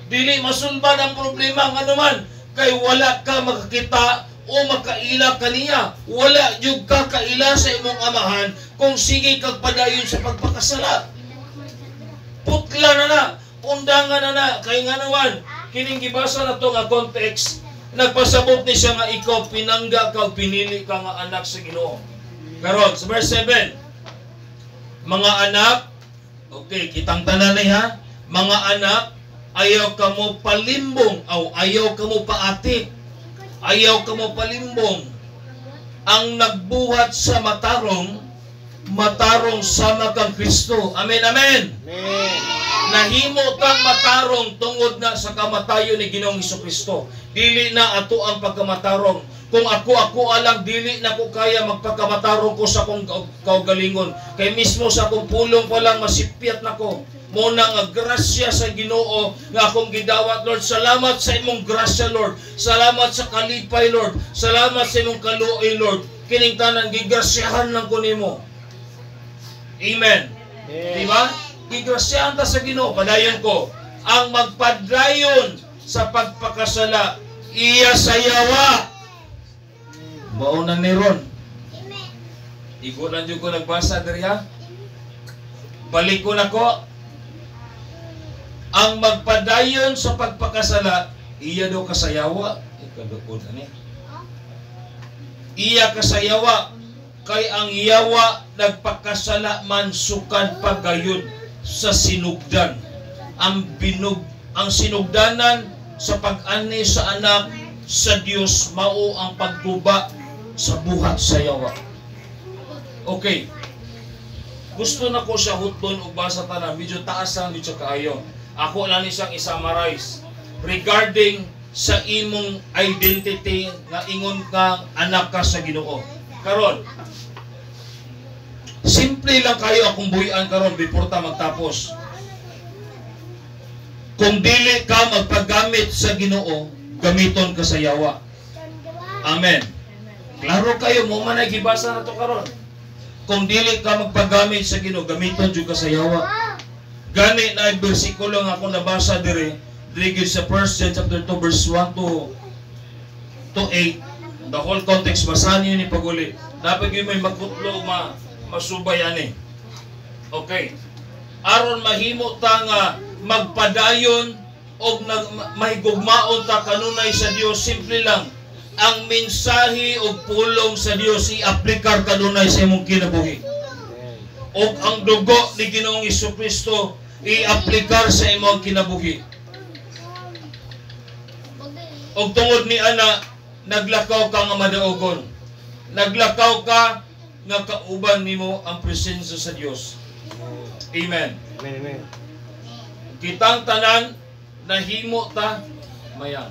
Dili masulbad ang problema nga naman kay wala ka makakita o makaila kaniya. Wala jud ka kaila sa imong amahan kung sige kag padayon sa pagpakasala. Putla na, undangan na, kay nga naman kining gibasa na to nga context, nagpasabot ni siya nga ikaw pinangga ka pinili ka nga anak sa Ginoo. Karon sa verse 7, mga anak, okay, kitang tanan ni ha, mga anak, ayaw ka mo palimbong, o ayaw ka mo paati, ayaw ka mo palimbong. Ang nagbuhat sa matarong, matarong sama kang Kristo. Amen, amen. Amen. Nahimo kang matarong tungod na sa kamatayon ni Ginoong Hesukristo. Dili na ato ang pagkamatarong. Kung ako alang dili na ko kaya magpagkamatarong ko sa akong kaugalingon. Kay mismo sa akong pulong pa lang masipyat na ko. Muna nga grasya sa Ginoo nga akong gidawat, Lord. Salamat sa imong grasya, Lord. Salamat sa kalipay, Lord. Salamat sa imong kaluoy, Lord. Kining tanan gigrasyahan lang ko nimo. Amen. Diba? Gigrasyahan ta sa Ginoo. Padayon ko, ang magpadayon sa pagpakasala, iya sayawa. Maunan ni Ron. Igo na dyan ko nagbasa diri ha. Balik ko na ko. Ang magpadayon sa pagpakasala, iya daw kasayawa. Ikadukod ani. Iya kasayawa. Kay ang yawa nagpakasala man sukad pagayod sa sinugdan. Ang sinugdanan sa pag-ani sa anak sa Dios mao ang pagtuba sa buhat sa yawa. Okay. Gusto na ko siya hutbon o basa tanan, medyo taas ang medyo kaayo. Ako lang isang i-summarize regarding sa imong identity nga ingon ka anak ka sa Ginoo. Karon, simple lang kayo akong buhian karon before ta magtapos. Kung dili ka magpagamit sa Ginoo, gamiton ka sa yawa. Amen. Klaro kayo, mo man ay gibasa na to karon. Kung dili ka magpagamit sa Ginoo, gamiton jud ka sa yawa. Gani na bersikulo nga akong nabasa diri sa 1 John chapter 2 verse 1 to 8. The whole context basahan niyo ni paguli. Dapat gyud may magkutlo masubay ani. Okay. Aron mahimo ta nga magpadayon og mahigugmaon ta kanunay sa Dios, simple lang. Ang mensahe og pulong sa Dios i-aplikar kanunay sa imong kinabuhi. Og ang dugo ni Ginoong Hesukristo i-aplikar sa imong kinabuhi. Og tungod ni ana, naglakaw ka nga madaogon. Naglakaw ka nga kauban nimo ang presensya sa Dios. Amen. Amen. Kitang tanan nahimo ta mayan.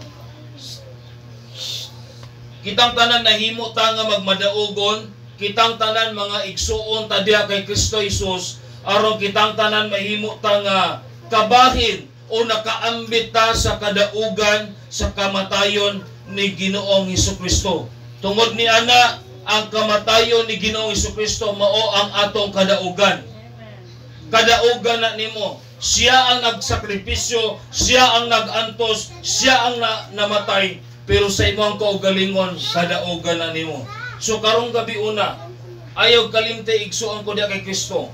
Kitang tanan nahimo ta nga magmadaogon, kitang tanan mga igsuon ta diha kay Kristo Jesus, aron kitang tanan mahimo ta nga kabahin o nakaambit ta sa kadaugan sa kamatayon ni Ginoong Hesukristo. Tungod ni ana, ang kamatayon ni Ginoong Hesukristo mao ang atong kadaugan. Kadaugan na nimo. Siya ang nagsakripisyo, siya ang nagantos, siya ang namatay, pero sa imong kaugalingon kadaugan na nimo. So karong gabi una, ayaw kalimte igsuon ko diha kay Kristo.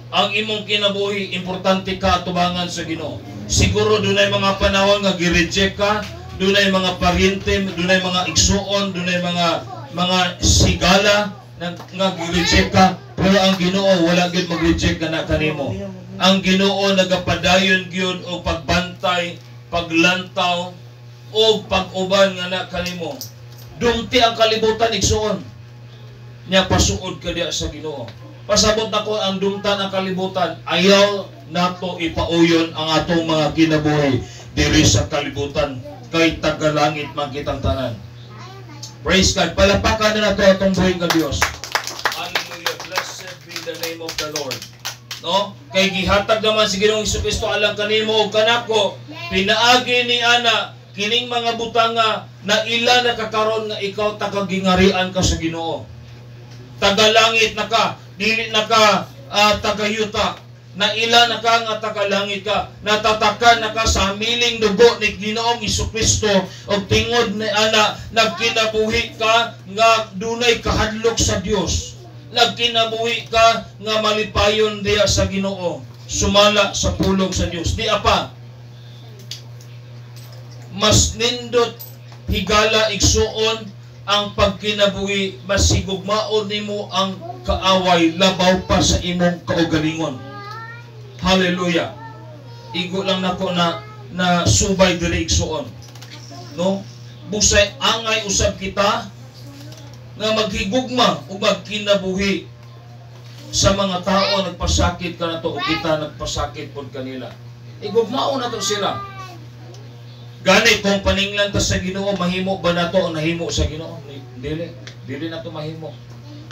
Ang imong kinabuhi, importante ka atubangan sa Ginoo. Siguro dunay mga panahon nga gi-reject ka, dunay mga paryente, dunay mga igsuon, dunay mga sigala nga gi-reject ka, pero ang Ginoo wala gyud mag-reject kana kanimo. Ang Ginoo nagapadayon gyud og pagbantay, paglantaw o pag-uban nga na kanimo. Dumti ang kalibutan igsuon. Nya pasuod ka diha sa Ginoo. Pasabot nako ang dumtan ang kalibutan, ayaw nato ipauyon ang atong mga kinabuhi diri sa kalibutan kay tagalangit man kitang tanan. Praise God. Palapakan na nato atong buhay nga Dios. Hallelujah. Blessed be the name of the Lord. No? Kay gihatag naman si Ginoong Hesukristo alang kanimo ug kanako, pinaagi ni ana kining mga butanga na ila nakakaron nga ikaw takagingarian ka sa Ginoo. Tagalangit na ka, dili na ka tagayuta, na ila na ka nga takalangit ka, natataka na ka sa miling dugo ni Ginoong Jesucristo, o tingod ni ana, nagkinabuhi ka nga dunay kahadlok sa Dios, nagkinabuhi ka nga malipayon diya sa Ginoo, sumala sa pulong sa Dios. Di apa, mas nindot higala igsuon ang pagkinabuhi, mas sigugmaon nimo ang kaaway labaw pa sa imong kaugalingon. Hallelujah. Igo lang nako na subay diri igsuon. No? Busay angay usab kita nga maghigugma ug magkinabuhi sa mga tao nagpasakit kanato o kita nagpasakit pod kanila. Igugmao nato sila. Gani kung paninglan ta sa Ginoo, mahimo ba nato ang nahimo sa Ginoo? Dili nato mahimo.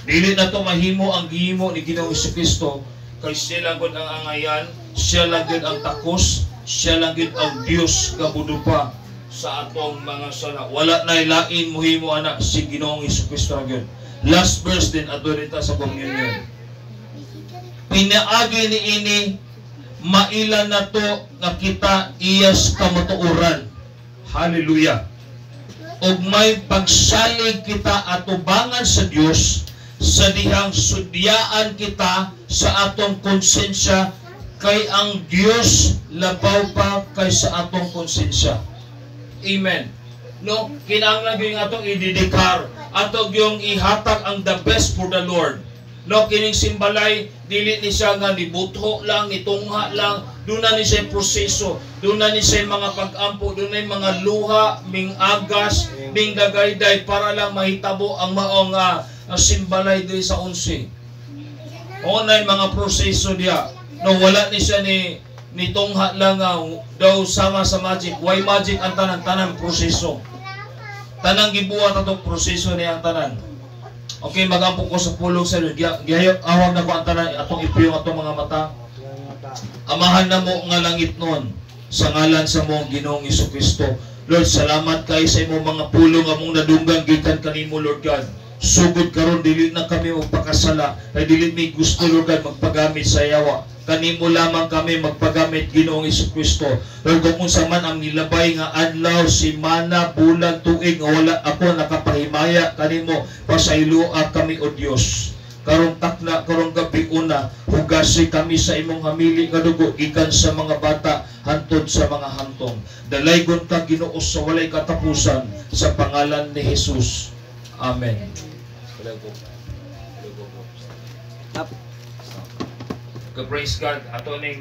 Dili nato mahimo ang gihimo ni Ginoong Jesucristo. Kay siya lang gud ang angayan, siya lang gud ang takos, siya lang gud ang Dios nga budupa sa atong mga sala. Wala na lain mohimo ana si Ginoong Jesucristo gyud. Last verse din adto dito sa communion. Pinaagi ni ini maila na to nga kita iyas kamatuoran. Hallelujah. Og may pagsalig kita atubangan sa Dios sa dihang sudyaan kita sa atong konsensya, kay ang Dios labaw pa kay sa atong konsensya. Amen. No, kinahanglan gyud atong idideklar, atong yung ihatag ang the best for the Lord. No, kining simbalay dili ni siya nga nibutho lang, nitungha lang, doon na ni siya proseso, doon na ni siya mga pag-ampo, doon na mga luha, ming agas, ming dagayday para lang mahitabo ang maong simbalay diri sa 11. O na mga proseso diya. No, wala ni siya ni tungha lang daw sama sa magic. Why magic ang tanan proseso. Tanang gibuhat atong proseso niya ang tanan. Okay, magampo ko sa pulong sa Lord. Gihayop awag na ko ang tanan atong ipiyong atong mga mata. Amahan na mo nga langit noon sa ngalan sa mong Ginoong Jesucristo. Lord, salamat kay sa imong mga pulong among nadunggan gikan kanimo, Lord God. Sugod karon dili na kami magpakasala, kay dili mi gusto, Lord God, magpagamit sa yawa. Kanimo lamang kami magpagamit, Ginoong Jesucristo. Lord, kung unsa man ang nilabay nga adlaw, simana, bulan, tuig nga wala ako nakapahimaya kanimo, pasayloa kami o Dios. Karong takna, karong gabi una, hugasi kami sa imong hamili nga dugo gikan sa mga bata hantod sa mga hantong. Dalaygon ka, Ginoo, sa walay katapusan, sa pangalan ni Jesus. Amen. Praise God. Ato ning